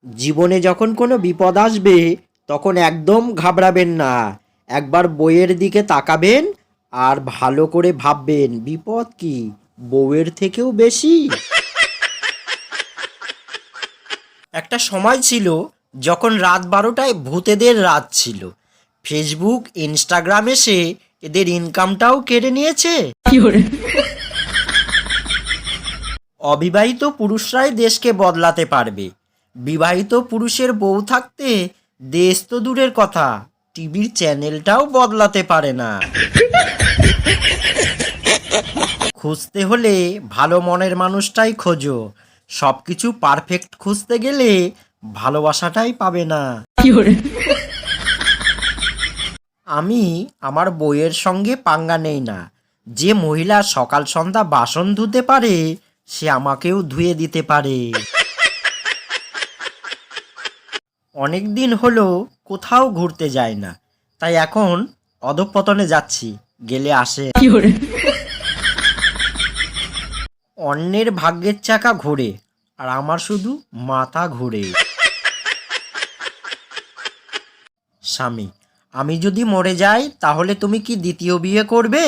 জীবনে যখন কোনো বিপদ আসবে তখন একদম ঘাবড়াবেন না। একবার বইয়ের দিকে তাকাবেন আর ভালো করে ভাববেন বিপদ কি বউয়ের থেকেও বেশি। একটা সময় ছিল যখন রাত 12টায় ভূতেদের রাত ছিল। ফেসবুক ইনস্টাগ্রাম এসে এদের ইনকামটাও কেড়ে নিয়েছে। অবিবাহিত পুরুষরাই দেশকে বদলাতে পারবে। বিবাহিত পুরুষের বউ থাকতে দেশ তো দূরের কথা, টিভির চ্যানেলটাও বদলাতে পারে না। খুঁজতে হলে ভালো মনের মানুষটাই খোঁজো। সবকিছু পারফেক্ট খুঁজতে গেলে ভালোবাসাটাই পাবে না। আমি আমার বইয়ের সঙ্গে পাঙ্গা নেই না। যে মহিলা সকাল সন্ধ্যা বাসন ধুতে পারে সে আমাকেও ধুয়ে দিতে পারে। অনেক দিন হলো কোথাও ঘুরতে যায় না, তাই এখন অধঃপতনে যাচ্ছি, গেলে আসে। অন্যের ভাগ্যের চাকা ঘোরে আর আমার শুধু মাথা ঘোরে। স্বামী: আমি যদি মরে যাই তাহলে তুমি কি দ্বিতীয় বিয়ে করবে?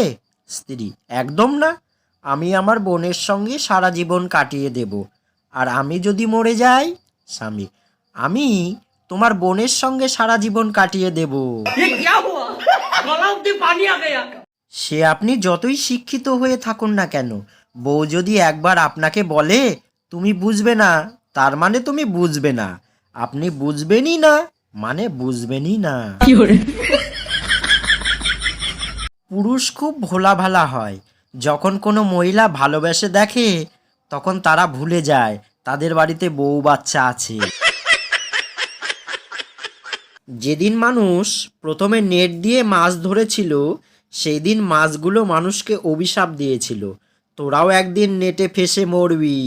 স্ত্রী: একদম না, আমি আমার বোনের সঙ্গে সারা জীবন কাটিয়ে দেব। আর আমি যদি মরে যাই? স্বামী: আমি তোমার বোনের সঙ্গে সারা জীবন কাটিয়ে দেব। সে আপনি যতই শিক্ষিত হয়ে থাকুন না কেন, বউ যদি একবার আপনাকে বলে তুমি বুঝবে না, তার মানে তুমি বুঝবে না। আপনি বুঝবেনই না মানে বুঝবেনই না। পুরুষ খুব ভোলা ভালা হয়। যখন কোনো মহিলা ভালোবেসে দেখে তখন তারা ভুলে যায় তাদের বাড়িতে বউ বাচ্চা আছে। যেদিন মানুষ প্রথমে নেট দিয়ে মাছ ধরেছিল সেই দিন মাছগুলো মানুষকে অভিশাপ দিয়েছিল, তোরাও একদিন নেটে ফেসে মরবি।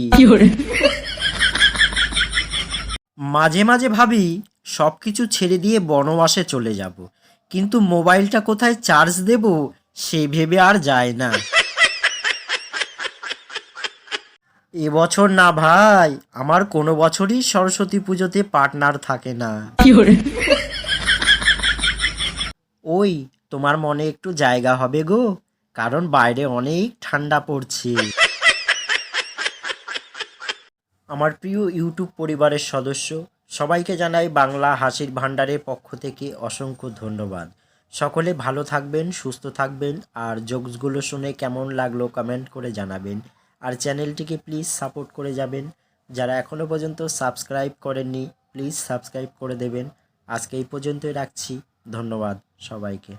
মাঝে মাঝে ভাবি সব কিছু ছেড়ে দিয়ে বনবাসে চলে যাব, কিন্তু মোবাইলটা কোথায় চার্জ দেব সে ভেবে আর যায় না। এবছর না ভাই, আমার কোনো বছরই সরস্বতী পুজোতে পার্টনার থাকে না। ওই তোমার মনে একটু জায়গা হবে গো, কারণ বাইরে অনেক ঠান্ডা পড়ছে। আমার প্রিয় ইউটিউব পরিবারের সদস্য সবাইকে জানাই বাংলা হাসির ভাণ্ডারের পক্ষ থেকে অসংখ্য ধন্যবাদ। সকলে ভালো থাকবেন, সুস্থ থাকবেন, আর জোকসগুলো শুনে কেমন লাগলো কমেন্ট করে জানাবেন। আর চ্যানেলটিকে প্লিজ সাপোর্ট করে যাবেন। যারা এখনও পর্যন্ত সাবস্ক্রাইব করেননি প্লিজ সাবস্ক্রাইব করে দেবেন। আজকে এই পর্যন্তই রাখছি। ধন্যবাদ সবাইকে।